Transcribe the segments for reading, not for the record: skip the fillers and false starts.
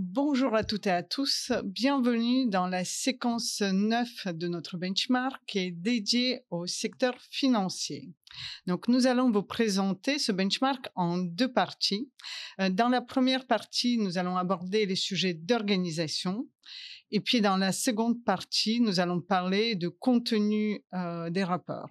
Bonjour à toutes et à tous, bienvenue dans la séquence 9 de notre benchmark qui est dédiée au secteur financier. Donc nous allons vous présenter ce benchmark en deux parties. Dans la première partie, nous allons aborder les sujets d'organisation. Et puis dans la seconde partie, nous allons parler de contenu des rapports.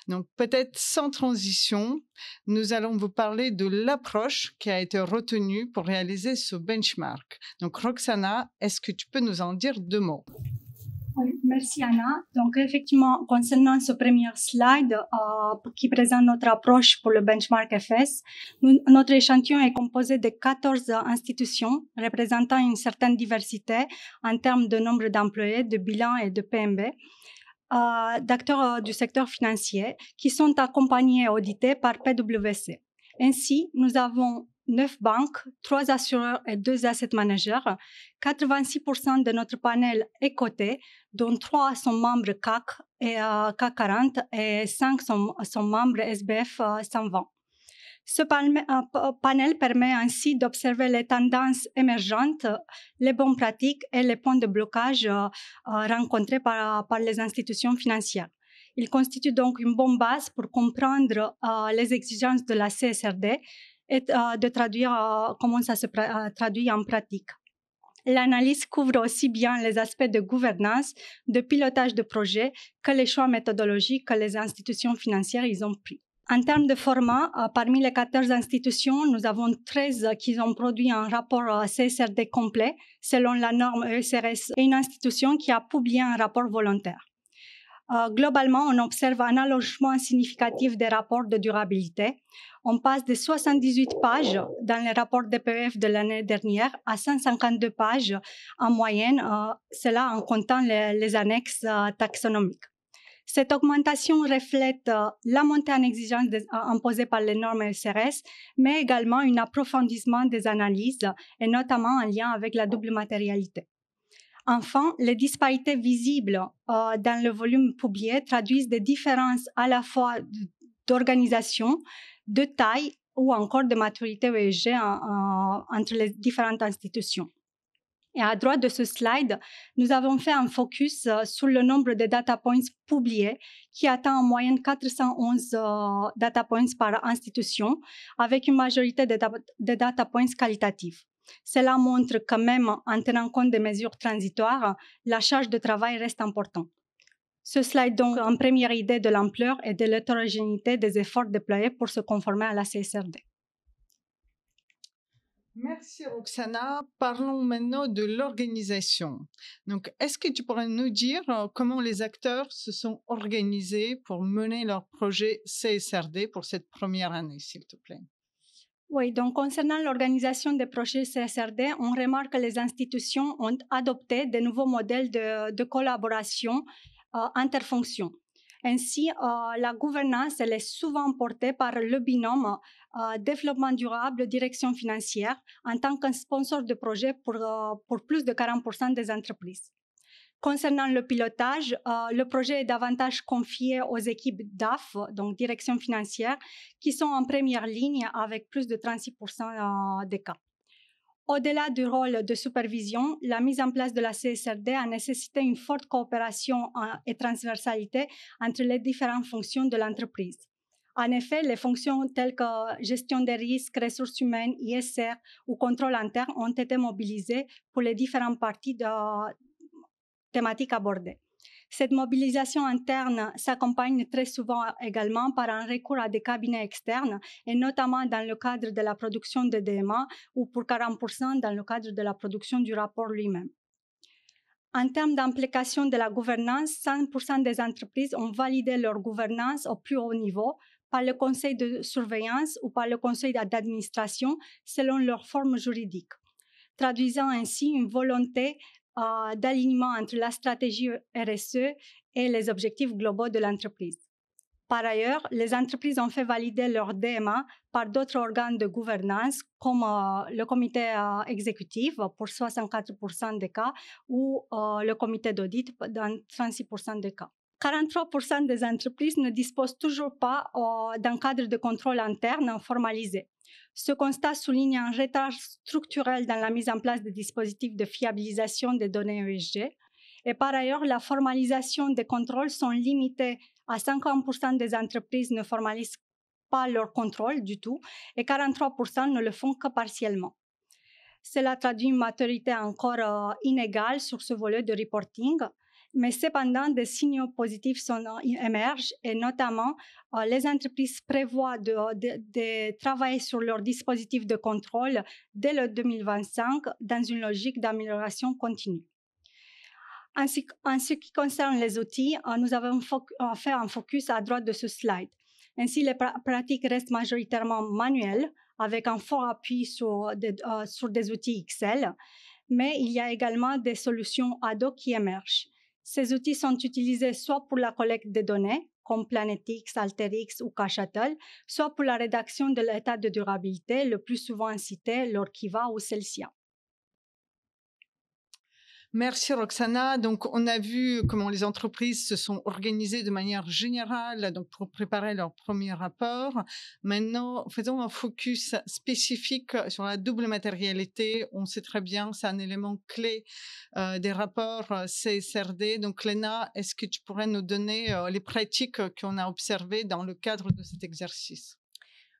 Donc peut-être sans transition, nous allons vous parler de l'approche qui a été retenue pour réaliser ce benchmark. Donc Roxana, est-ce que tu peux nous en dire deux mots? Oui, merci Anna. Donc effectivement, concernant ce premier slide qui présente notre approche pour le benchmark FS, notre échantillon est composé de 14 institutions représentant une certaine diversité en termes de nombre d'employés, de bilan et de PMB, d'acteurs du secteur financier qui sont accompagnés et audités par PwC. Ainsi, nous avons 9 banques, 3 assureurs et 2 asset managers. 86% de notre panel est coté, dont 3 sont membres CAC et CAC 40 et 5 sont membres SBF 120. Ce panel permet ainsi d'observer les tendances émergentes, les bonnes pratiques et les points de blocage rencontrés par les institutions financières. Il constitue donc une bonne base pour comprendre les exigences de la CSRD et de traduire comment ça se traduit en pratique. L'analyse couvre aussi bien les aspects de gouvernance, de pilotage de projet, que les choix méthodologiques que les institutions financières ils ont pris. En termes de format, parmi les 14 institutions, nous avons 13 qui ont produit un rapport CSRD complet selon la norme ESRS et une institution qui a publié un rapport volontaire. Globalement, on observe un allongement significatif des rapports de durabilité. On passe de 78 pages dans les rapports DPEF de l'année dernière à 152 pages en moyenne, cela en comptant les annexes taxonomiques. Cette augmentation reflète la montée en exigence imposée par les normes SRS, mais également un approfondissement des analyses, et notamment en lien avec la double matérialité. Enfin, les disparités visibles dans le volume publié traduisent des différences à la fois d'organisation, de taille ou encore de maturité ESG entre les différentes institutions. Et à droite de ce slide, nous avons fait un focus sur le nombre de data points publiés qui atteint en moyenne 411 data points par institution, avec une majorité de data points qualitatifs. Cela montre que même en tenant compte des mesures transitoires, la charge de travail reste importante. Ce slide donne une première idée de l'ampleur et de l'hétérogénéité des efforts déployés pour se conformer à la CSRD. Merci Roxana. Parlons maintenant de l'organisation. Donc, est-ce que tu pourrais nous dire comment les acteurs se sont organisés pour mener leur projet CSRD pour cette première année, s'il te plaît? Oui, donc concernant l'organisation des projets CSRD, on remarque que les institutions ont adopté de nouveaux modèles de collaboration interfonctions. Ainsi, la gouvernance elle est souvent portée par le binôme développement durable, direction financière, en tant que sponsor de projet pour plus de 40% des entreprises. Concernant le pilotage, le projet est davantage confié aux équipes DAF, donc direction financière, qui sont en première ligne avec plus de 36% des cas. Au-delà du rôle de supervision, la mise en place de la CSRD a nécessité une forte coopération et transversalité entre les différentes fonctions de l'entreprise. En effet, les fonctions telles que gestion des risques, ressources humaines, ISR ou contrôle interne ont été mobilisées pour les différentes parties thématiques abordées. Cette mobilisation interne s'accompagne très souvent également par un recours à des cabinets externes, et notamment dans le cadre de la production de DMA ou pour 40% dans le cadre de la production du rapport lui-même. En termes d'implication de la gouvernance, 100% des entreprises ont validé leur gouvernance au plus haut niveau par le conseil de surveillance ou par le conseil d'administration selon leur forme juridique, traduisant ainsi une volonté d'alignement entre la stratégie RSE et les objectifs globaux de l'entreprise. Par ailleurs, les entreprises ont fait valider leur DMA par d'autres organes de gouvernance comme le comité exécutif pour 64% des cas ou le comité d'audit dans 36% des cas. 43% des entreprises ne disposent toujours pas d'un cadre de contrôle interne formalisé. Ce constat souligne un retard structurel dans la mise en place de dispositifs de fiabilisation des données ESG. Et par ailleurs, la formalisation des contrôles sont limitées à 50% des entreprises ne formalisent pas leur contrôle du tout et 43% ne le font que partiellement. Cela traduit une maturité encore inégale sur ce volet de reporting, mais cependant, des signaux positifs émergent et notamment, les entreprises prévoient de travailler sur leur dispositif de contrôle dès le 2025 dans une logique d'amélioration continue. En ce qui concerne les outils, nous avons fait un focus à droite de ce slide. Ainsi, les pratiques restent majoritairement manuelles, avec un fort appui sur des outils Excel, mais il y a également des solutions ad hoc qui émergent. Ces outils sont utilisés soit pour la collecte des données, comme Planetix, Alteryx ou Cashuttle, soit pour la rédaction de l'état de durabilité, le plus souvent cité l'Orkiva ou Celsia. Merci Roxana. Donc, on a vu comment les entreprises se sont organisées de manière générale donc pour préparer leur premier rapport. Maintenant, faisons un focus spécifique sur la double matérialité. On sait très bien, c'est un élément clé des rapports CSRD. Donc, Léna, est-ce que tu pourrais nous donner les pratiques qu'on a observées dans le cadre de cet exercice?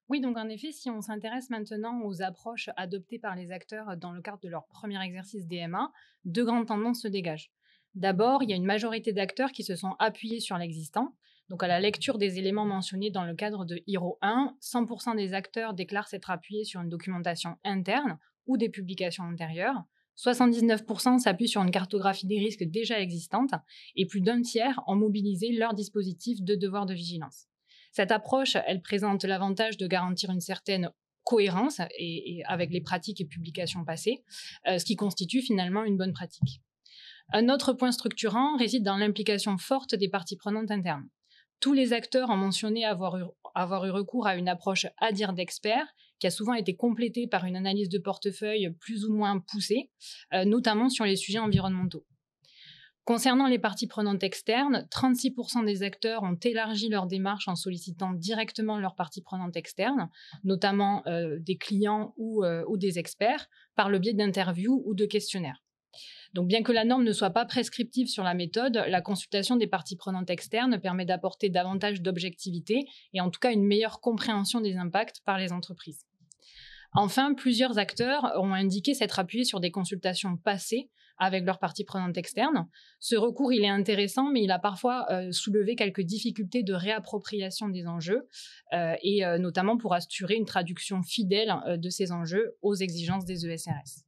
Oui, donc en effet, si on s'intéresse maintenant aux approches adoptées par les acteurs dans le cadre de leur premier exercice DMA, deux grandes tendances se dégagent. D'abord, il y a une majorité d'acteurs qui se sont appuyés sur l'existant. Donc à la lecture des éléments mentionnés dans le cadre de IRO 1, 100% des acteurs déclarent s'être appuyés sur une documentation interne ou des publications antérieures. 79% s'appuient sur une cartographie des risques déjà existante et plus d'un tiers ont mobilisé leur dispositif de devoir de vigilance. Cette approche, elle présente l'avantage de garantir une certaine cohérence et avec les pratiques et publications passées, ce qui constitue finalement une bonne pratique. Un autre point structurant réside dans l'implication forte des parties prenantes internes. Tous les acteurs ont mentionné avoir eu recours à une approche à dire d'experts, qui a souvent été complétée par une analyse de portefeuille plus ou moins poussée, notamment sur les sujets environnementaux. Concernant les parties prenantes externes, 36% des acteurs ont élargi leur démarche en sollicitant directement leurs parties prenantes externes, notamment des clients ou des experts, par le biais d'interviews ou de questionnaires. Donc, bien que la norme ne soit pas prescriptive sur la méthode, la consultation des parties prenantes externes permet d'apporter davantage d'objectivité et en tout cas une meilleure compréhension des impacts par les entreprises. Enfin, plusieurs acteurs ont indiqué s'être appuyés sur des consultations passées avec leurs parties prenantes externes. Ce recours, il est intéressant, mais il a parfois soulevé quelques difficultés de réappropriation des enjeux, et notamment pour assurer une traduction fidèle de ces enjeux aux exigences des ESRS.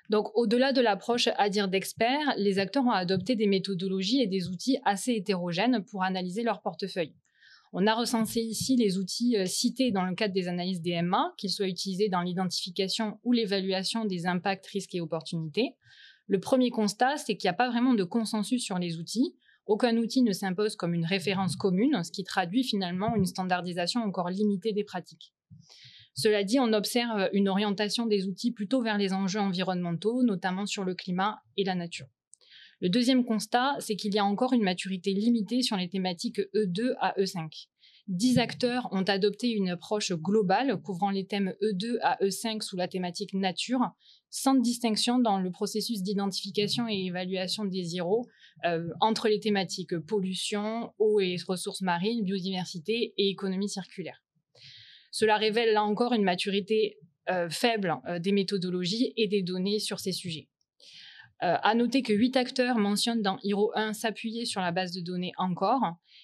Donc, au-delà de l'approche à dire d'experts, les acteurs ont adopté des méthodologies et des outils assez hétérogènes pour analyser leur portefeuille. On a recensé ici les outils cités dans le cadre des analyses DMA, qu'ils soient utilisés dans l'identification ou l'évaluation des impacts, risques et opportunités. Le premier constat, c'est qu'il n'y a pas vraiment de consensus sur les outils. Aucun outil ne s'impose comme une référence commune, ce qui traduit finalement une standardisation encore limitée des pratiques. Cela dit, on observe une orientation des outils plutôt vers les enjeux environnementaux, notamment sur le climat et la nature. Le deuxième constat, c'est qu'il y a encore une maturité limitée sur les thématiques E2 à E5. 10 acteurs ont adopté une approche globale couvrant les thèmes E2 à E5 sous la thématique nature, sans distinction dans le processus d'identification et évaluation des IRO entre les thématiques pollution, eau et ressources marines, biodiversité et économie circulaire. Cela révèle là encore une maturité faible des méthodologies et des données sur ces sujets. À noter que 8 acteurs mentionnent dans IRO 1 s'appuyer sur la base de données encore,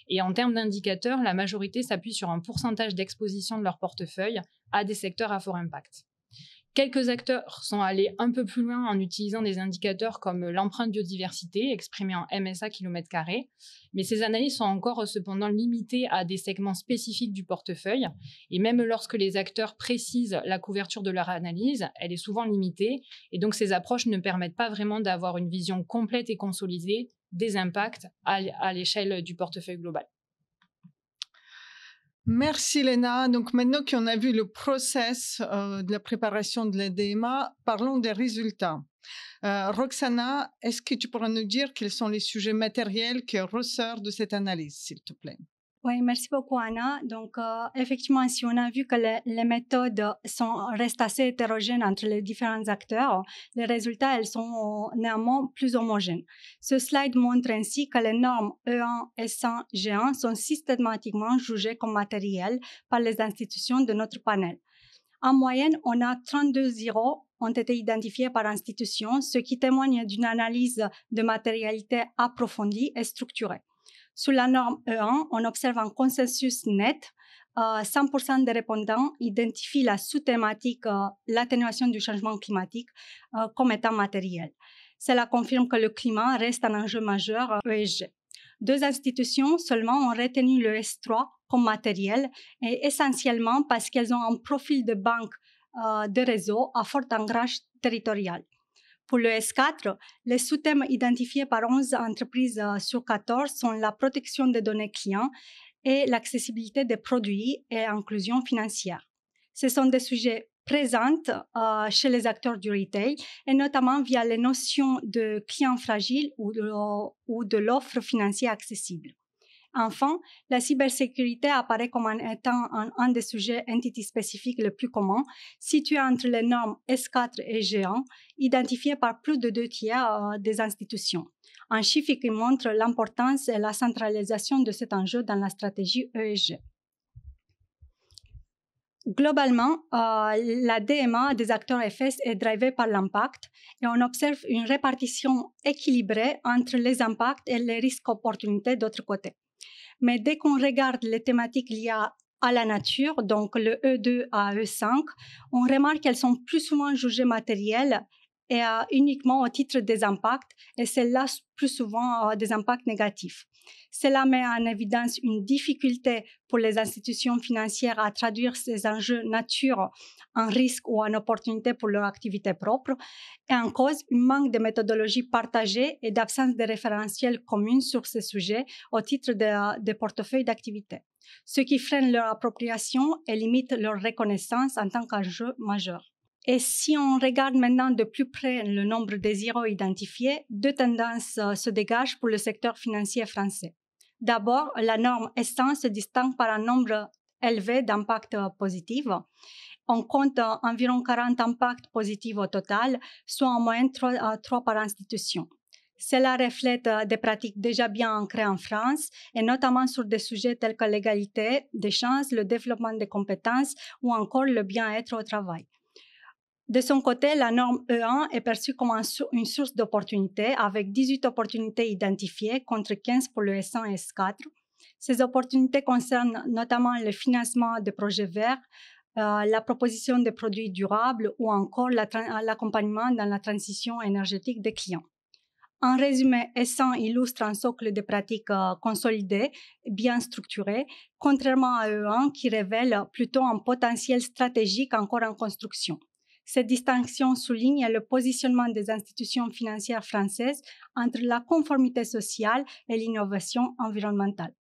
et en termes d'indicateurs, la majorité s'appuie sur un pourcentage d'exposition de leur portefeuille à des secteurs à fort impact. Quelques acteurs sont allés un peu plus loin en utilisant des indicateurs comme l'empreinte biodiversité, exprimée en MSA km², mais ces analyses sont encore cependant limitées à des segments spécifiques du portefeuille, et même lorsque les acteurs précisent la couverture de leur analyse, elle est souvent limitée, et donc ces approches ne permettent pas vraiment d'avoir une vision complète et consolidée des impacts à l'échelle du portefeuille global. Merci Léna. Donc maintenant qu'on a vu le process de la préparation de la DMA, parlons des résultats. Roxana, est-ce que tu pourras nous dire quels sont les sujets matériels qui ressortent de cette analyse, s'il te plaît? Oui, merci beaucoup Anna. Donc, effectivement, si on a vu que les méthodes restent assez hétérogènes entre les différents acteurs, les résultats, elles sont néanmoins plus homogènes. Ce slide montre ainsi que les normes E1, S1, G1 sont systématiquement jugées comme matérielles par les institutions de notre panel. En moyenne, on a 32 zéros ont été identifiés par institution, ce qui témoigne d'une analyse de matérialité approfondie et structurée. Sous la norme E1, on observe un consensus net. 100% des répondants identifient la sous-thématique l'atténuation du changement climatique comme étant matériel. Cela confirme que le climat reste un enjeu majeur ESG. 2 institutions seulement ont retenu le S3 comme matériel, et essentiellement parce qu'elles ont un profil de banque de réseau à fort ancrage territorial. Pour le S4, les sous-thèmes identifiés par 11 entreprises sur 14 sont la protection des données clients et l'accessibilité des produits et l'inclusion financière. Ce sont des sujets présents chez les acteurs du retail, et notamment via les notions de clients fragiles ou de l'offre financière accessible. Enfin, la cybersécurité apparaît comme étant un des sujets entity spécifiques les plus communs, situé entre les normes S4 et G1, identifiés par plus de 2/3 des institutions. Un chiffre qui montre l'importance et la centralisation de cet enjeu dans la stratégie ESG. Globalement, la DMA des acteurs FS est drivée par l'impact, et on observe une répartition équilibrée entre les impacts et les risques opportunités d'autre côté. Mais dès qu'on regarde les thématiques liées à la nature, donc le E2 à E5, on remarque qu'elles sont plus souvent jugées matérielles et uniquement au titre des impacts, et celles-là plus souvent des impacts négatifs. Cela met en évidence une difficulté pour les institutions financières à traduire ces enjeux nature en risque ou en opportunité pour leur activité propre, et en cause un manque de méthodologie partagée et d'absence de référentiels communs sur ces sujets au titre des portefeuilles d'activité, ce qui freine leur appropriation et limite leur reconnaissance en tant qu'enjeu majeur. Et si on regarde maintenant de plus près le nombre de zéros identifiés, 2 tendances se dégagent pour le secteur financier français. D'abord, la norme S100 se distingue par un nombre élevé d'impacts positifs. On compte environ 40 impacts positifs au total, soit en moyenne 3 par institution. Cela reflète des pratiques déjà bien ancrées en France, et notamment sur des sujets tels que l'égalité des chances, le développement des compétences ou encore le bien-être au travail. De son côté, la norme E1 est perçue comme une source d'opportunités, avec 18 opportunités identifiées contre 15 pour le S1 et S4. Ces opportunités concernent notamment le financement de projets verts, la proposition de produits durables ou encore l'accompagnement dans la transition énergétique des clients. En résumé, S1 illustre un socle de pratiques consolidées, bien structurées, contrairement à E1 qui révèle plutôt un potentiel stratégique encore en construction. Cette distinction souligne le positionnement des institutions financières françaises entre la conformité sociale et l'innovation environnementale.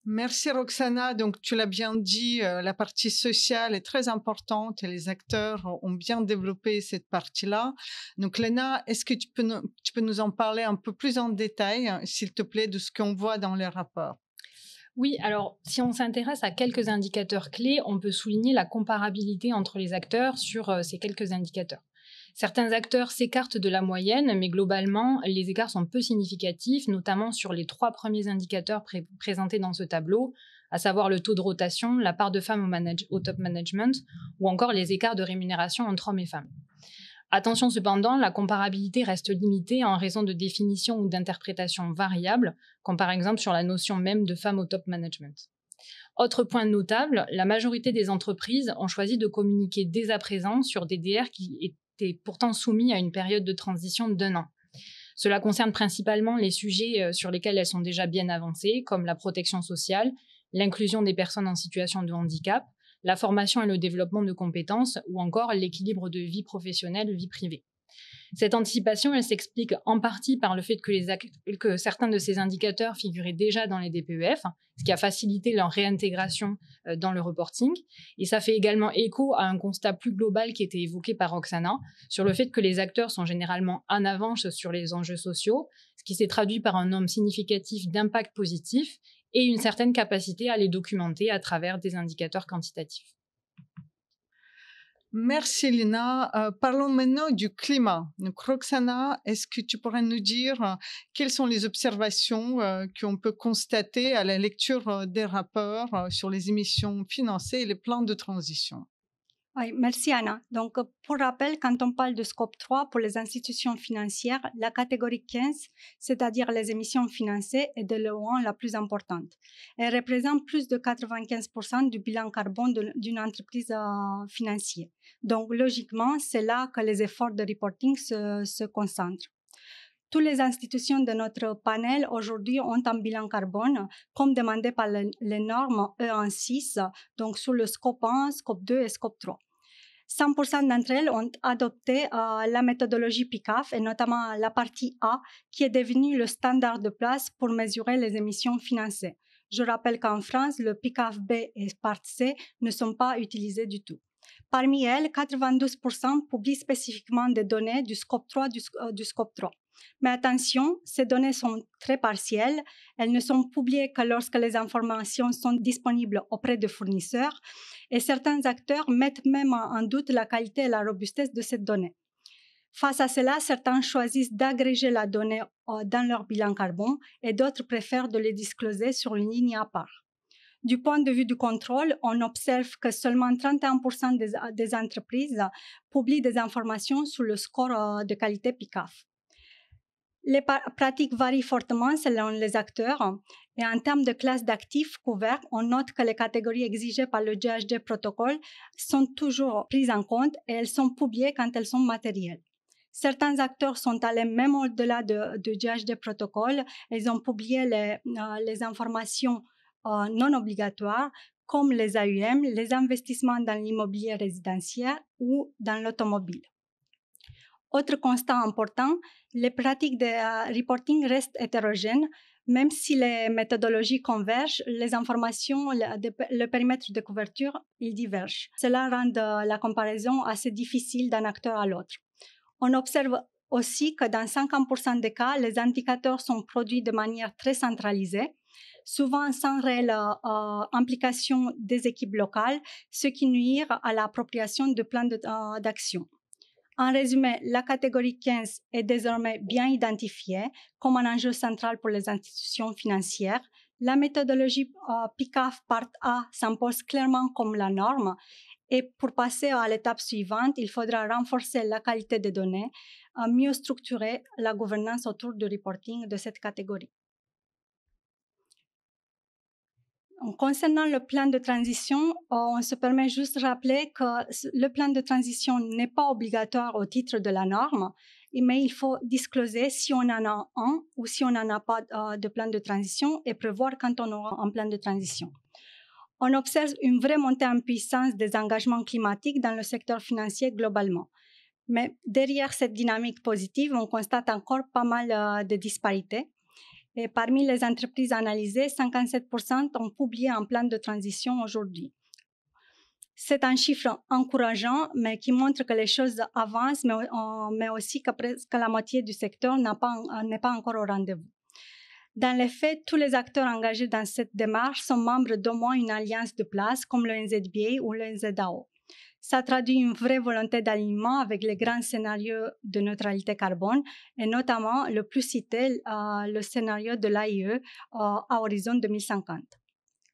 Merci Roxana. Donc tu l'as bien dit, la partie sociale est très importante et les acteurs ont bien développé cette partie-là. Donc Léna, est-ce que tu peux nous en parler un peu plus en détail, s'il te plaît, de ce qu'on voit dans les rapports? Oui, alors si on s'intéresse à quelques indicateurs clés, on peut souligner la comparabilité entre les acteurs sur ces quelques indicateurs. Certains acteurs s'écartent de la moyenne, mais globalement, les écarts sont peu significatifs, notamment sur les 3 premiers indicateurs présentés dans ce tableau, à savoir le taux de rotation, la part de femmes au top management, ou encore les écarts de rémunération entre hommes et femmes. Attention cependant, la comparabilité reste limitée en raison de définitions ou d'interprétations variables, comme par exemple sur la notion même de femme au top management. Autre point notable, la majorité des entreprises ont choisi de communiquer dès à présent sur des DR qui étaient pourtant soumis à une période de transition d'1 an. Cela concerne principalement les sujets sur lesquels elles sont déjà bien avancées, comme la protection sociale, l'inclusion des personnes en situation de handicap, la formation et le développement de compétences ou encore l'équilibre de vie professionnelle, vie privée. Cette anticipation, elle s'explique en partie par le fait que certains de ces indicateurs figuraient déjà dans les DPEF, ce qui a facilité leur réintégration dans le reporting. Et ça fait également écho à un constat plus global qui était évoqué par Roxana sur le fait que les acteurs sont généralement en avance sur les enjeux sociaux, ce qui s'est traduit par un nombre significatif d'impacts positifs et une certaine capacité à les documenter à travers des indicateurs quantitatifs. Merci Lina. Parlons maintenant du climat. Donc Roxana, est-ce que tu pourrais nous dire quelles sont les observations qu'on peut constater à la lecture des rapports sur les émissions financées et les plans de transition? Oui, merci Anna. Donc, pour rappel, quand on parle de scope 3 pour les institutions financières, la catégorie 15, c'est-à-dire les émissions financées, est de loin la plus importante. Elle représente plus de 95% du bilan carbone d'une entreprise financière. Donc, logiquement, c'est là que les efforts de reporting se concentrent. Toutes les institutions de notre panel aujourd'hui ont un bilan carbone, comme demandé par les normes E1.6, donc sur le scope 1, scope 2 et scope 3. 100% d'entre elles ont adopté la méthodologie PICAF, et notamment la partie A, qui est devenue le standard de place pour mesurer les émissions financées. Je rappelle qu'en France, le PICAF B et part C ne sont pas utilisés du tout. Parmi elles, 92% publient spécifiquement des données du scope 3 du scope 3. Mais attention, ces données sont très partielles. Elles ne sont publiées que lorsque les informations sont disponibles auprès des fournisseurs, et certains acteurs mettent même en doute la qualité et la robustesse de cette donnée. Face à cela, certains choisissent d'agréger la donnée dans leur bilan carbone et d'autres préfèrent de les discloser sur une ligne à part. Du point de vue du contrôle, on observe que seulement 31% des entreprises publient des informations sur le score de qualité PICAF. Les pratiques varient fortement selon les acteurs, et en termes de classe d'actifs couverts, on note que les catégories exigées par le GHG protocole sont toujours prises en compte et elles sont publiées quand elles sont matérielles. Certains acteurs sont allés même au-delà du GHG protocole. Ils ont publié les informations non obligatoires comme les AUM, les investissements dans l'immobilier résidentiel ou dans l'automobile. Autre constat important, les pratiques de reporting restent hétérogènes. Même si les méthodologies convergent, les informations, le périmètre de couverture, ils divergent. Cela rend la comparaison assez difficile d'un acteur à l'autre. On observe aussi que dans 50% des cas, les indicateurs sont produits de manière très centralisée, souvent sans réelle implication des équipes locales, ce qui nuit à l'appropriation de plans d'action. En résumé, la catégorie 15 est désormais bien identifiée comme un enjeu central pour les institutions financières. La méthodologie PICAF Part A s'impose clairement comme la norme. Et pour passer à l'étape suivante, il faudra renforcer la qualité des données, mieux structurer la gouvernance autour du reporting de cette catégorie. Concernant le plan de transition, on se permet juste de rappeler que le plan de transition n'est pas obligatoire au titre de la norme, mais il faut discloser si on en a un ou si on n'en a pas de plan de transition et prévoir quand on aura un plan de transition. On observe une vraie montée en puissance des engagements climatiques dans le secteur financier globalement. Mais derrière cette dynamique positive, on constate encore pas mal de disparités. Et parmi les entreprises analysées, 57% ont publié un plan de transition aujourd'hui. C'est un chiffre encourageant, mais qui montre que les choses avancent, mais aussi que presque la moitié du secteur n'est pas encore au rendez-vous. Dans les faits, tous les acteurs engagés dans cette démarche sont membres d'au moins une alliance de place comme le NZBA ou le NZAO. Ça traduit une vraie volonté d'alignement avec les grands scénarios de neutralité carbone et notamment le plus cité, le scénario de l'AIE à horizon 2050.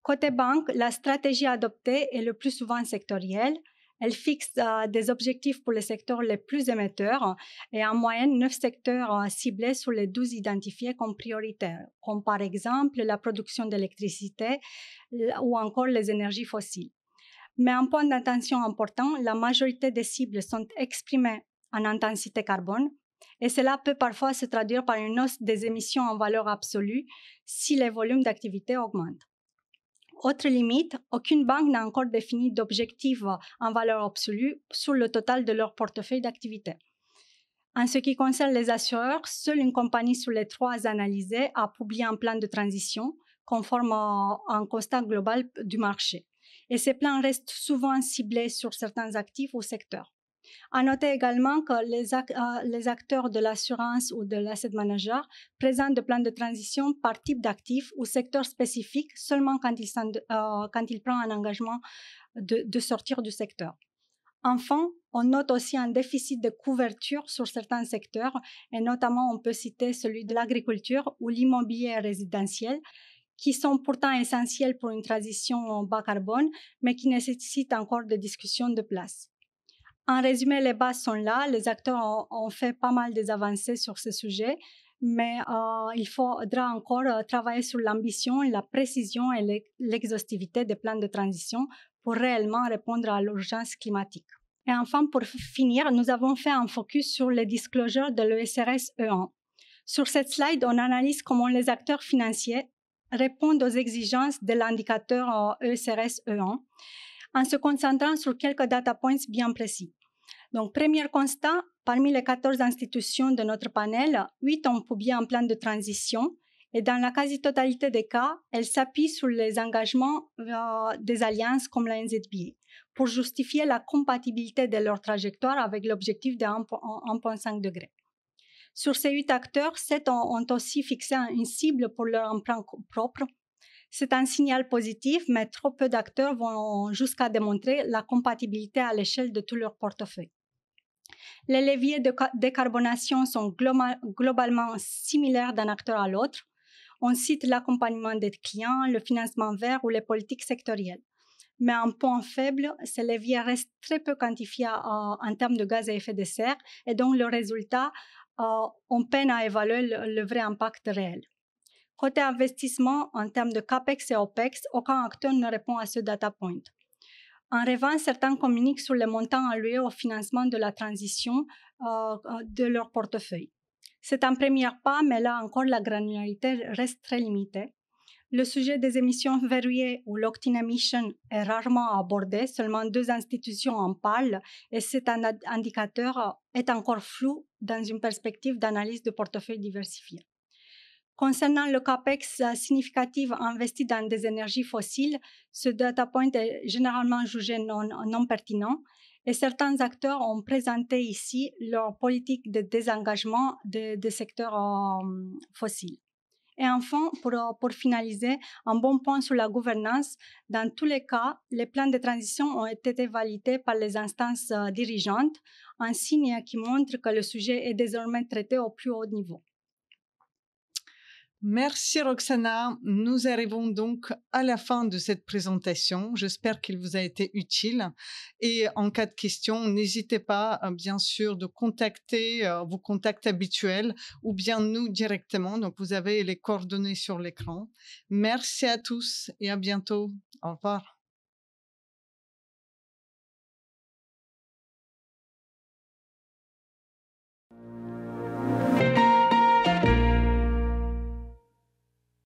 Côté banque, la stratégie adoptée est le plus souvent sectorielle. Elle fixe des objectifs pour les secteurs les plus émetteurs et en moyenne 9 secteurs ciblés sur les 12 identifiés comme prioritaires, comme par exemple la production d'électricité ou encore les énergies fossiles. Mais un point d'attention important, la majorité des cibles sont exprimées en intensité carbone et cela peut parfois se traduire par une hausse des émissions en valeur absolue si les volumes d'activité augmentent. Autre limite, aucune banque n'a encore défini d'objectif en valeur absolue sur le total de leur portefeuille d'activité. En ce qui concerne les assureurs, seule une compagnie sur les 3 analysées a publié un plan de transition conforme à un constat global du marché. Et ces plans restent souvent ciblés sur certains actifs ou secteurs. À noter également que les acteurs de l'assurance ou de l'asset manager présentent des plans de transition par type d'actifs ou secteur spécifique seulement quand ils prennent un engagement de sortir du secteur. Enfin, on note aussi un déficit de couverture sur certains secteurs, et notamment on peut citer celui de l'agriculture ou l'immobilier résidentiel, qui sont pourtant essentiels pour une transition bas carbone, mais qui nécessitent encore des discussions de place. En résumé, les bases sont là, les acteurs ont fait pas mal des avancées sur ce sujet, mais il faudra encore travailler sur l'ambition, la précision et l'exhaustivité des plans de transition pour réellement répondre à l'urgence climatique. Et enfin, pour finir, nous avons fait un focus sur les disclosures de l'ESRS E1. Sur cette slide, on analyse comment les acteurs financiers répondent aux exigences de l'indicateur ESRS E1 en se concentrant sur quelques data points bien précis. Donc, premier constat, parmi les 14 institutions de notre panel, 8 ont publié un plan de transition et dans la quasi-totalité des cas, elles s'appuient sur les engagements des alliances comme la NZBA pour justifier la compatibilité de leur trajectoire avec l'objectif de 1,5 degré. Sur ces 8 acteurs, 7 ont aussi fixé une cible pour leur emprunt propre. C'est un signal positif, mais trop peu d'acteurs vont jusqu'à démontrer la compatibilité à l'échelle de tout leur portefeuille. Les leviers de décarbonation sont globalement similaires d'un acteur à l'autre. On cite l'accompagnement des clients, le financement vert ou les politiques sectorielles. Mais un point faible, ces leviers restent très peu quantifiés en termes de gaz à effet de serre et donc le résultat, on peine à évaluer le vrai impact réel. Côté investissement, en termes de CAPEX et OPEX, aucun acteur ne répond à ce data point. En revanche, certains communiquent sur les montants alloués au financement de la transition de leur portefeuille. C'est un premier pas, mais là encore, la granularité reste très limitée. Le sujet des émissions verrouillées ou l'opt-in emission est rarement abordé, seulement 2 institutions en parlent et cet indicateur est encore flou dans une perspective d'analyse de portefeuille diversifié. Concernant le CAPEX significatif investi dans des énergies fossiles, ce data point est généralement jugé non pertinent et certains acteurs ont présenté ici leur politique de désengagement des secteurs fossiles. Et enfin, pour finaliser, un bon point sur la gouvernance. Dans tous les cas, les plans de transition ont été validés par les instances dirigeantes, un signe qui montre que le sujet est désormais traité au plus haut niveau. Merci Roxana. Nous arrivons donc à la fin de cette présentation. J'espère qu'il vous a été utile. Et en cas de question, n'hésitez pas, bien sûr, de contacter vos contacts habituels ou bien nous directement. Donc, vous avez les coordonnées sur l'écran. Merci à tous et à bientôt. Au revoir.